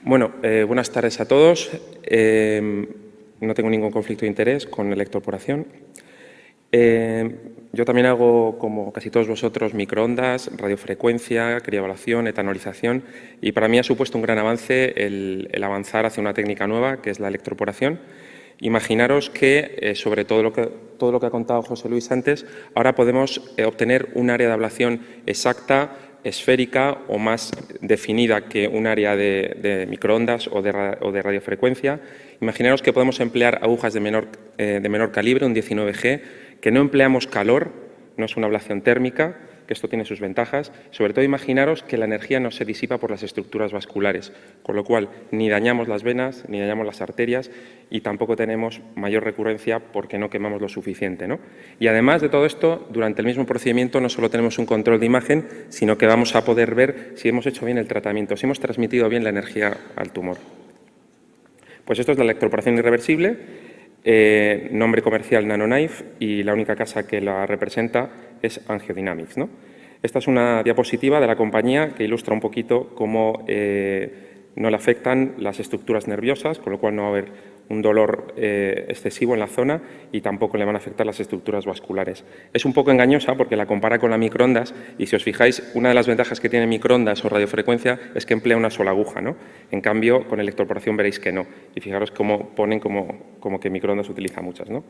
Buenas tardes a todos. No tengo ningún conflicto de interés con electroporación. Yo también hago, como casi todos vosotros, microondas, radiofrecuencia, crioevaluación, etanolización, y para mí ha supuesto un gran avance el avanzar hacia una técnica nueva, que es la electroporación. Imaginaros que, sobre todo lo que ha contado José Luis antes, ahora podemos obtener un área de ablación exacta, esférica o más definida que un área de microondas o de radiofrecuencia. Imaginaros que podemos emplear agujas de menor calibre, un 19G, que no empleamos calor, no es una ablación térmica, que esto tiene sus ventajas. Sobre todo, imaginaros que la energía no se disipa por las estructuras vasculares, con lo cual ni dañamos las venas, ni dañamos las arterias y tampoco tenemos mayor recurrencia porque no quemamos lo suficiente, ¿no? Y además de todo esto, durante el mismo procedimiento no solo tenemos un control de imagen, sino que vamos a poder ver si hemos hecho bien el tratamiento, si hemos transmitido bien la energía al tumor. Pues esto es la electroporación irreversible, nombre comercial NanoKnife, y la única casa que la representa es AngioDynamics, ¿no? Esta es una diapositiva de la compañía que ilustra un poquito cómo no le afectan las estructuras nerviosas, con lo cual no va a haber un dolor excesivo en la zona y tampoco le van a afectar las estructuras vasculares. Es un poco engañosa porque la compara con la microondas y, si os fijáis, una de las ventajas que tiene microondas o radiofrecuencia es que emplea una sola aguja, ¿no? En cambio, con electroporación veréis que no. Y fijaros cómo ponen como que microondas utiliza muchas, ¿no?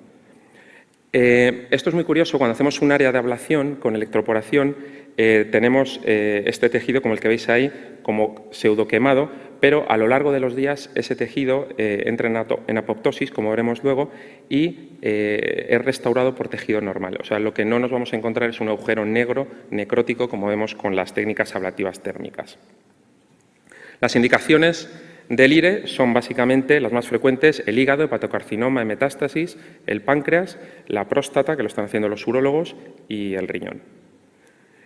Esto es muy curioso. Cuando hacemos un área de ablación con electroporación, tenemos este tejido, como el que veis ahí, como pseudoquemado, pero a lo largo de los días ese tejido entra en apoptosis, como veremos luego, y es restaurado por tejido normal. O sea, lo que no nos vamos a encontrar es un agujero negro, necrótico, como vemos con las técnicas ablativas térmicas. Las indicaciones del IRE son básicamente las más frecuentes: el hígado, hepatocarcinoma en metástasis, el páncreas, la próstata, que lo están haciendo los urólogos, y el riñón.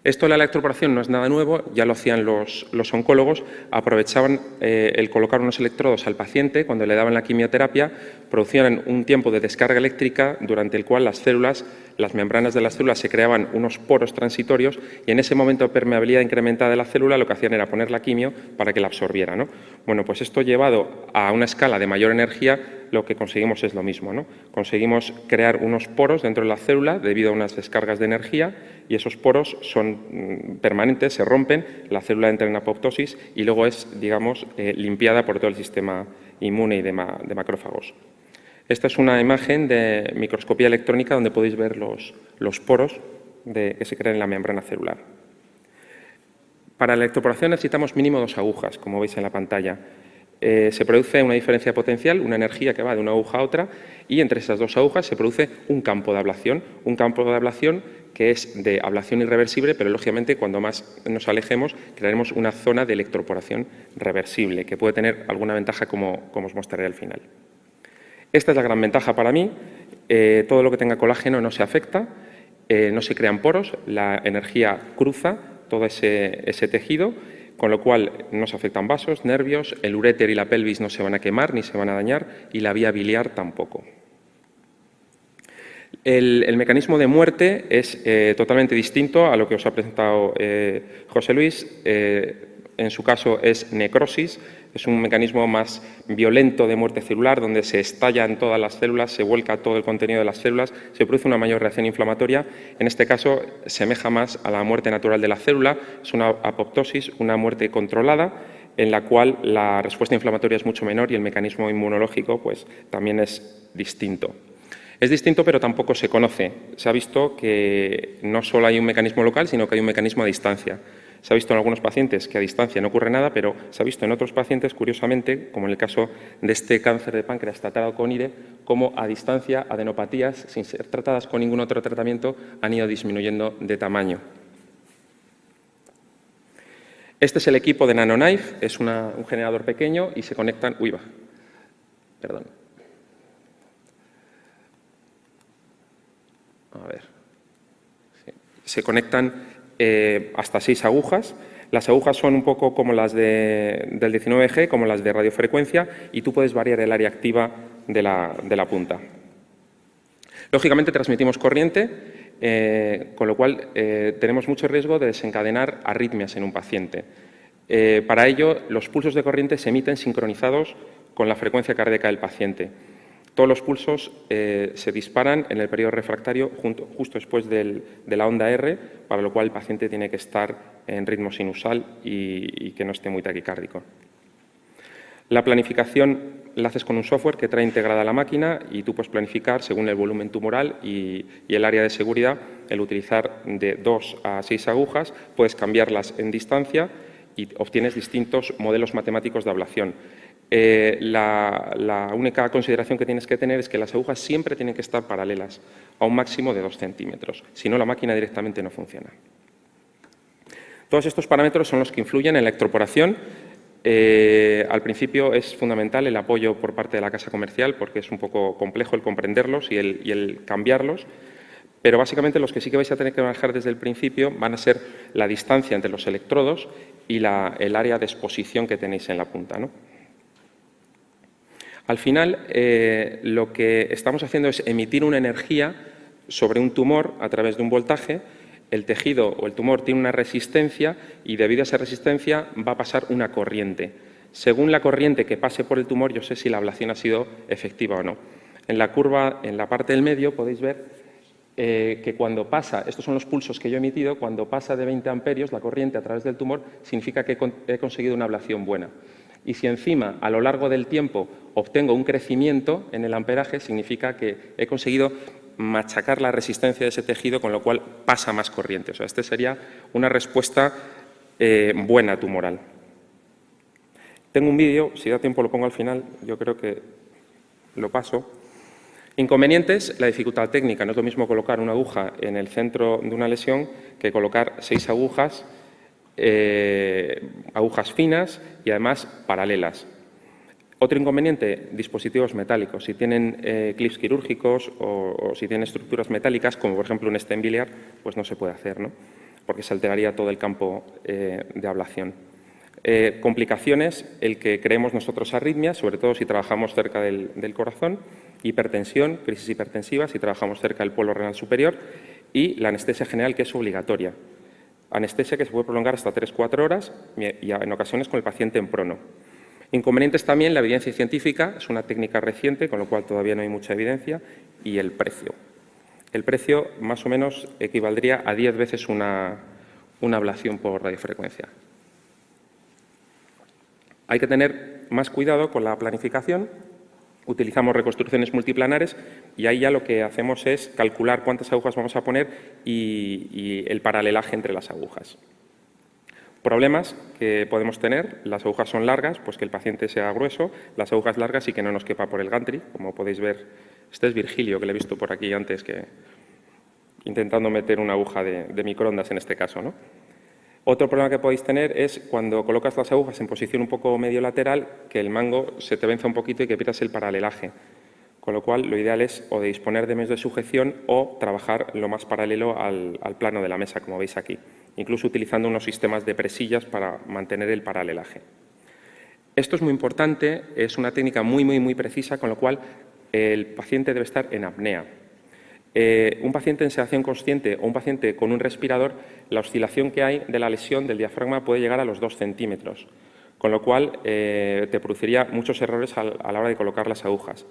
Esto de la electroporación no es nada nuevo, ya lo hacían los oncólogos. Aprovechaban el colocar unos electrodos al paciente cuando le daban la quimioterapia, producían un tiempo de descarga eléctrica durante el cual las membranas de las células se creaban unos poros transitorios, y en ese momento de permeabilidad incrementada de la célula lo que hacían era poner la quimio para que la absorbiera, ¿no? Bueno, pues esto llevado a una escala de mayor energía, lo que conseguimos es lo mismo, ¿no? Conseguimos crear unos poros dentro de la célula debido a unas descargas de energía, y esos poros son permanentes, se rompen, la célula entra en apoptosis y luego es, digamos, limpiada por todo el sistema inmune y de macrófagos. Esta es una imagen de microscopía electrónica donde podéis ver los poros que se crean en la membrana celular. Para la electroporación necesitamos mínimo 2 agujas, como veis en la pantalla. Se produce una diferencia potencial, una energía que va de una aguja a otra, y entre esas 2 agujas se produce un campo de ablación que es de ablación irreversible, pero lógicamente cuando más nos alejemos crearemos una zona de electroporación reversible, que puede tener alguna ventaja como os mostraré al final. Esta es la gran ventaja para mí: todo lo que tenga colágeno no se afecta, no se crean poros, la energía cruza todo ese tejido, con lo cual no se afectan vasos, nervios, el uréter y la pelvis no se van a quemar ni se van a dañar, y la vía biliar tampoco. El mecanismo de muerte es totalmente distinto a lo que os ha presentado José Luis. En su caso es necrosis, es un mecanismo más violento de muerte celular, donde se estallan todas las células, se vuelca todo el contenido de las células, se produce una mayor reacción inflamatoria. En este caso semeja más a la muerte natural de la célula, es una apoptosis, una muerte controlada, en la cual la respuesta inflamatoria es mucho menor y el mecanismo inmunológico pues, también es distinto. Es distinto, pero tampoco se conoce. Se ha visto que no solo hay un mecanismo local, sino que hay un mecanismo a distancia. Se ha visto en algunos pacientes que a distancia no ocurre nada, pero se ha visto en otros pacientes, curiosamente, como en el caso de este cáncer de páncreas tratado con IRE, como a distancia adenopatías, sin ser tratadas con ningún otro tratamiento, han ido disminuyendo de tamaño. Este es el equipo de NanoKnife, es un generador pequeño y se conectan... Se conectan hasta 6 agujas. Las agujas son un poco como las del 19G, como las de radiofrecuencia, y tú puedes variar el área activa de la punta. Lógicamente transmitimos corriente, con lo cual tenemos mucho riesgo de desencadenar arritmias en un paciente. Para ello, los pulsos de corriente se emiten sincronizados con la frecuencia cardíaca del paciente. Todos los pulsos se disparan en el periodo refractario justo después de la onda R, para lo cual el paciente tiene que estar en ritmo sinusal y que no esté muy taquicárdico. La planificación la haces con un software que trae integrada la máquina y tú puedes planificar según el volumen tumoral y el área de seguridad. El utilizar de 2 a 6 agujas, puedes cambiarlas en distancia y obtienes distintos modelos matemáticos de ablación. La única consideración que tienes que tener es que las agujas siempre tienen que estar paralelas a un máximo de 2 centímetros. Si no, la máquina directamente no funciona. Todos estos parámetros son los que influyen en la electroporación. Al principio es fundamental el apoyo por parte de la casa comercial porque es un poco complejo el comprenderlos y el cambiarlos, pero básicamente los que sí que vais a tener que manejar desde el principio van a ser la distancia entre los electrodos y el área de exposición que tenéis en la punta, ¿no? Al final, lo que estamos haciendo es emitir una energía sobre un tumor a través de un voltaje. El tejido o el tumor tiene una resistencia y debido a esa resistencia va a pasar una corriente. Según la corriente que pase por el tumor, yo sé si la ablación ha sido efectiva o no. En la curva, en la parte del medio, podéis ver que cuando pasa, estos son los pulsos que yo he emitido, cuando pasa de 20 amperios la corriente a través del tumor, significa que he conseguido una ablación buena. Y si encima, a lo largo del tiempo, obtengo un crecimiento en el amperaje, significa que he conseguido machacar la resistencia de ese tejido, con lo cual pasa más corriente. O sea, esta sería una respuesta buena tumoral. Tengo un vídeo, si da tiempo lo pongo al final, yo creo que lo paso. Inconvenientes, la dificultad técnica. No es lo mismo colocar una aguja en el centro de una lesión que colocar 6 agujas, agujas finas y además paralelas. Otro inconveniente, dispositivos metálicos. Si tienen clips quirúrgicos o si tienen estructuras metálicas, como por ejemplo un stent biliar, pues no se puede hacer, ¿no? Porque se alteraría todo el campo de ablación. Complicaciones, el que creemos nosotros arritmias, sobre todo si trabajamos cerca del corazón, hipertensión, crisis hipertensiva, si trabajamos cerca del polo renal superior, y la anestesia general, que es obligatoria. Anestesia que se puede prolongar hasta 3-4 horas y en ocasiones con el paciente en prono. Inconvenientes también, la evidencia científica, es una técnica reciente, con lo cual todavía no hay mucha evidencia, y el precio. El precio más o menos equivaldría a 10 veces una ablación por radiofrecuencia. Hay que tener más cuidado con la planificación. Utilizamos reconstrucciones multiplanares y ahí ya lo que hacemos es calcular cuántas agujas vamos a poner y el paralelaje entre las agujas. Problemas que podemos tener, las agujas son largas, pues que el paciente sea grueso, las agujas largas y que no nos quepa por el gantry, como podéis ver. Este es Virgilio, que le he visto por aquí antes, que intentando meter una aguja de microondas en este caso, ¿no? Otro problema que podéis tener es cuando colocas las agujas en posición un poco medio lateral, que el mango se te venza un poquito y que pierdas el paralelaje. Con lo cual, lo ideal es o de disponer de medios de sujeción o trabajar lo más paralelo al plano de la mesa, como veis aquí, incluso utilizando unos sistemas de presillas para mantener el paralelaje. Esto es muy importante, es una técnica muy precisa, con lo cual el paciente debe estar en apnea. Un paciente en sedación consciente o un paciente con un respirador, la oscilación que hay de la lesión del diafragma puede llegar a los 2 centímetros, con lo cual te produciría muchos errores a la hora de colocar las agujas.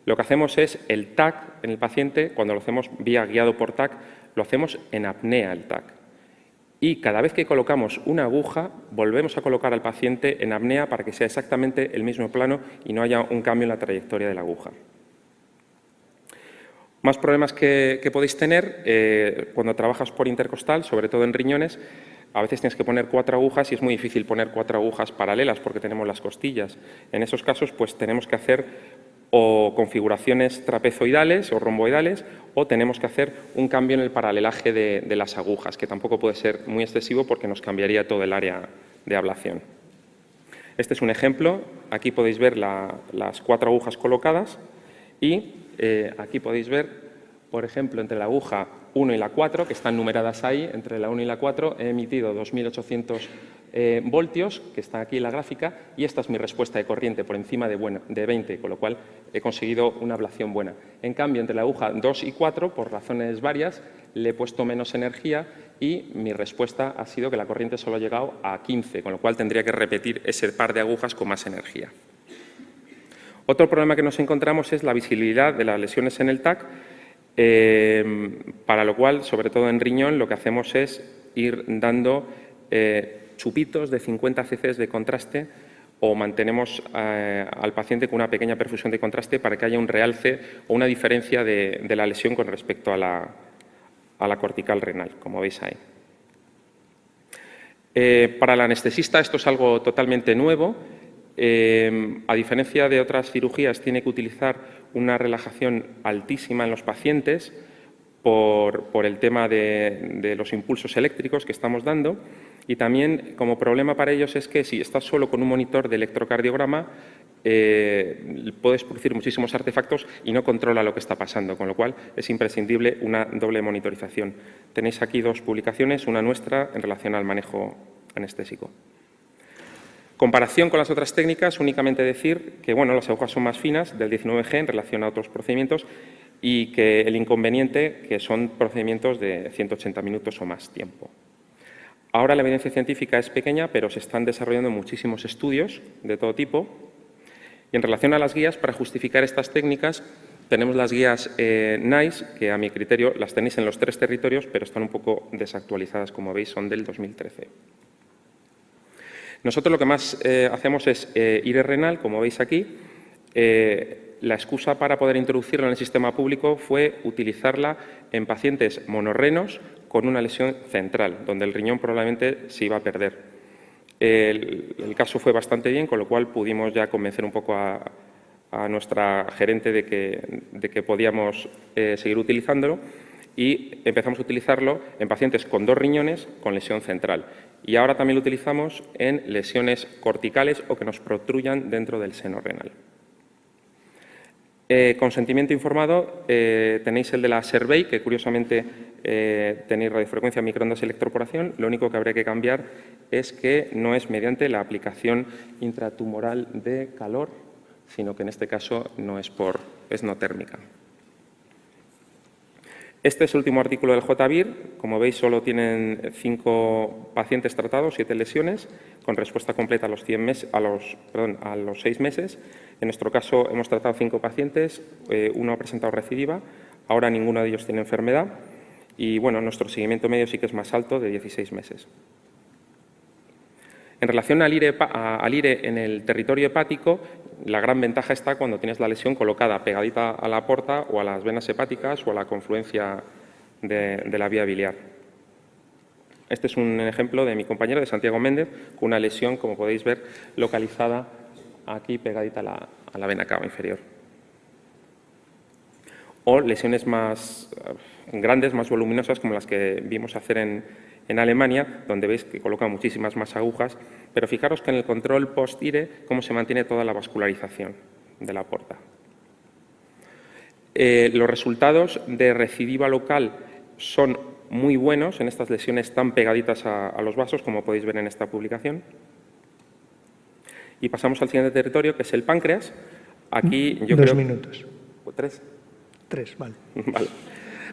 Lo que hacemos es el TAC en el paciente, cuando lo hacemos vía guiado por TAC, lo hacemos en apnea el TAC. Y cada vez que colocamos una aguja, volvemos a colocar al paciente en apnea para que sea exactamente el mismo plano y no haya un cambio en la trayectoria de la aguja. Más problemas que podéis tener cuando trabajas por intercostal, sobre todo en riñones, a veces tienes que poner 4 agujas y es muy difícil poner 4 agujas paralelas porque tenemos las costillas. En esos casos, pues tenemos que hacer o configuraciones trapezoidales o romboidales o tenemos que hacer un cambio en el paralelaje de las agujas, que tampoco puede ser muy excesivo porque nos cambiaría todo el área de ablación. Este es un ejemplo. Aquí podéis ver las 4 agujas colocadas y aquí podéis ver, por ejemplo, entre la aguja 1 y la 4, que están numeradas ahí, entre la 1 y la 4 he emitido 2.800 voltios, que está aquí en la gráfica, y esta es mi respuesta de corriente por encima de 20, con lo cual he conseguido una ablación buena. En cambio, entre la aguja 2 y 4, por razones varias, le he puesto menos energía y mi respuesta ha sido que la corriente solo ha llegado a 15, con lo cual tendría que repetir ese par de agujas con más energía. Otro problema que nos encontramos es la visibilidad de las lesiones en el TAC, para lo cual, sobre todo en riñón, lo que hacemos es ir dando chupitos de 50 cc de contraste o mantenemos al paciente con una pequeña perfusión de contraste para que haya un realce o una diferencia de la lesión con respecto a la cortical renal, como veis ahí. Para el anestesista esto es algo totalmente nuevo. A diferencia de otras cirugías, tiene que utilizar una relajación altísima en los pacientes por el tema de los impulsos eléctricos que estamos dando. Y también, como problema para ellos, es que si estás solo con un monitor de electrocardiograma, puedes producir muchísimos artefactos y no controla lo que está pasando, con lo cual es imprescindible una doble monitorización. Tenéis aquí dos publicaciones, una nuestra en relación al manejo anestésico. Comparación con las otras técnicas, únicamente decir que bueno, las agujas son más finas, del 19G en relación a otros procedimientos, y que el inconveniente que son procedimientos de 180 minutos o más tiempo. Ahora la evidencia científica es pequeña, pero se están desarrollando muchísimos estudios de todo tipo. Y en relación a las guías, para justificar estas técnicas, tenemos las guías NICE, que a mi criterio las tenéis en los 3 territorios, pero están un poco desactualizadas, como veis, son del 2013. Nosotros lo que más hacemos es IRE renal, como veis aquí. La excusa para poder introducirla en el sistema público fue utilizarla en pacientes monorrenos con una lesión central, donde el riñón probablemente se iba a perder. El caso fue bastante bien, con lo cual pudimos ya convencer un poco a nuestra gerente de que podíamos seguir utilizándolo y empezamos a utilizarlo en pacientes con 2 riñones con lesión central. Y ahora también lo utilizamos en lesiones corticales o que nos protruyan dentro del seno renal. Consentimiento informado, tenéis el de la Survey, que curiosamente tenéis radiofrecuencia, microondas, electroporación. Lo único que habría que cambiar es que no es mediante la aplicación intratumoral de calor, sino que en este caso no es no térmica. Este es el último artículo del JVIR. Como veis, solo tienen 5 pacientes tratados, 7 lesiones, con respuesta completa a los 6 meses. En nuestro caso, hemos tratado 5 pacientes, uno ha presentado recidiva, ahora ninguno de ellos tiene enfermedad y, bueno, nuestro seguimiento medio sí que es más alto, de 16 meses. En relación al IRE en el territorio hepático, la gran ventaja está cuando tienes la lesión colocada pegadita a la aorta o a las venas hepáticas o a la confluencia de la vía biliar. Este es un ejemplo de mi compañero, de Santiago Méndez, con una lesión, como podéis ver, localizada aquí pegadita a la vena cava inferior. O lesiones más grandes, más voluminosas, como las que vimos hacer en Alemania, donde veis que coloca muchísimas más agujas, pero fijaros que en el control post-IRE cómo se mantiene toda la vascularización de la aorta. Los resultados de recidiva local son muy buenos en estas lesiones tan pegaditas a los vasos, como podéis ver en esta publicación. Y pasamos al siguiente territorio, que es el páncreas. Aquí yo creo... 2 minutos. ¿3? 3, vale. Vale.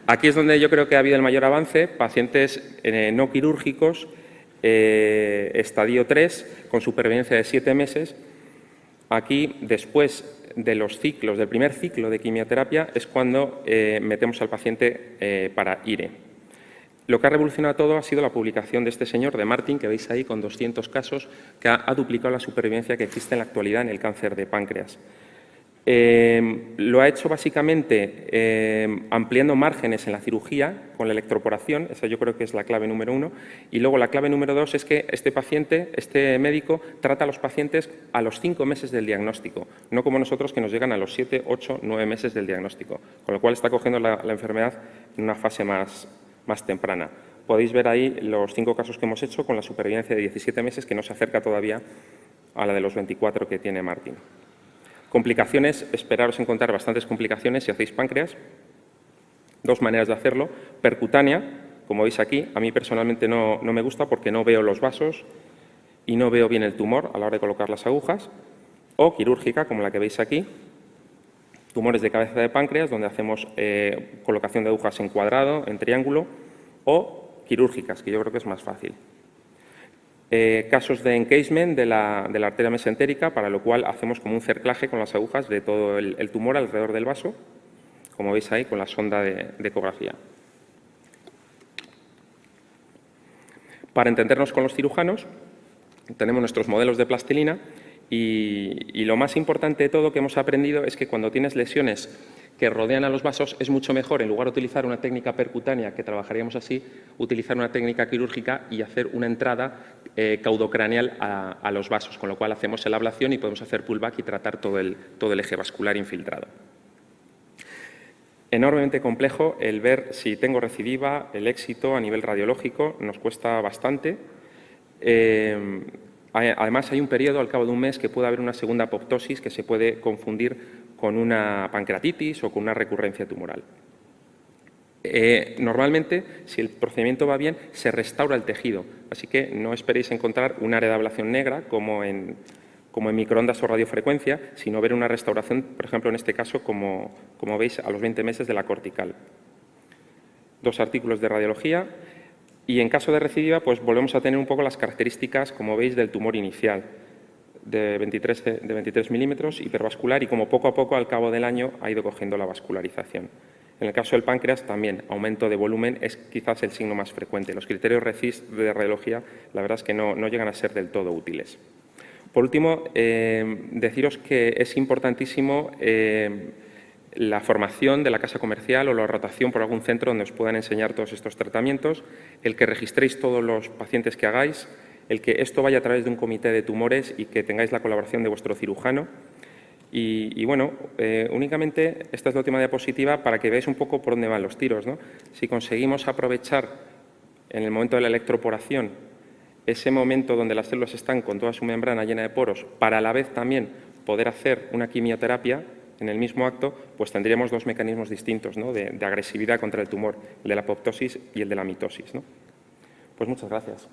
Aquí es donde yo creo que ha habido el mayor avance. Pacientes no quirúrgicos, estadio 3, con supervivencia de 7 meses. Aquí, después de los ciclos, del primer ciclo de quimioterapia, es cuando metemos al paciente para IRE. Lo que ha revolucionado todo ha sido la publicación de este señor, de Martin, que veis ahí con 200 casos, que ha duplicado la supervivencia que existe en la actualidad en el cáncer de páncreas. Lo ha hecho básicamente ampliando márgenes en la cirugía con la electroporación, esa yo creo que es la clave número 1, y luego la clave número 2 es que este médico trata a los pacientes a los 5 meses del diagnóstico, no como nosotros que nos llegan a los 7, 8, 9 meses del diagnóstico, con lo cual está cogiendo la enfermedad en una fase más temprana. Podéis ver ahí los 5 casos que hemos hecho con la supervivencia de 17 meses, que no se acerca todavía a la de los 24 que tiene Martín. Complicaciones, esperaros encontrar bastantes complicaciones si hacéis páncreas. 2 maneras de hacerlo. Percutánea, como veis aquí, a mí personalmente no me gusta porque no veo los vasos y no veo bien el tumor a la hora de colocar las agujas. O quirúrgica, como la que veis aquí. Tumores de cabeza de páncreas, donde hacemos colocación de agujas en cuadrado, en triángulo. O quirúrgicas, que yo creo que es más fácil. Casos de encasement de la arteria mesentérica, para lo cual hacemos como un cerclaje con las agujas de todo el tumor alrededor del vaso, como veis ahí con la sonda de ecografía. Para entendernos con los cirujanos, tenemos nuestros modelos de plastilina y lo más importante de todo que hemos aprendido es que cuando tienes lesiones que rodean a los vasos es mucho mejor, en lugar de utilizar una técnica percutánea, que trabajaríamos así, utilizar una técnica quirúrgica y hacer una entrada caudocraneal a los vasos, con lo cual hacemos la ablación y podemos hacer pullback y tratar todo el eje vascular infiltrado. Enormemente complejo el ver si tengo recidiva, el éxito a nivel radiológico nos cuesta bastante. Además, hay un periodo al cabo de un mes que puede haber una segunda apoptosis que se puede confundir con una pancreatitis o con una recurrencia tumoral. Normalmente, si el procedimiento va bien, se restaura el tejido, así que no esperéis encontrar un área de ablación negra como en microondas o radiofrecuencia, sino ver una restauración, por ejemplo, en este caso, como veis, a los 20 meses de la cortical. 2 artículos de radiología y en caso de recidiva, pues volvemos a tener un poco las características, como veis, del tumor inicial, de 23 milímetros, hipervascular y como poco a poco, al cabo del año, ha ido cogiendo la vascularización. En el caso del páncreas, también aumento de volumen es quizás el signo más frecuente. Los criterios RECIST de radiología, la verdad es que no llegan a ser del todo útiles. Por último, deciros que es importantísimo la formación de la casa comercial o la rotación por algún centro donde os puedan enseñar todos estos tratamientos, el que registréis todos los pacientes que hagáis, el que esto vaya a través de un comité de tumores y que tengáis la colaboración de vuestro cirujano. Y bueno, únicamente esta es la última diapositiva para que veáis un poco por dónde van los tiros, ¿no? Si conseguimos aprovechar en el momento de la electroporación ese momento donde las células están con toda su membrana llena de poros, para a la vez también poder hacer una quimioterapia en el mismo acto, pues tendríamos 2 mecanismos distintos, ¿no?, de agresividad contra el tumor, el de la apoptosis y el de la mitosis, ¿no? Pues muchas gracias.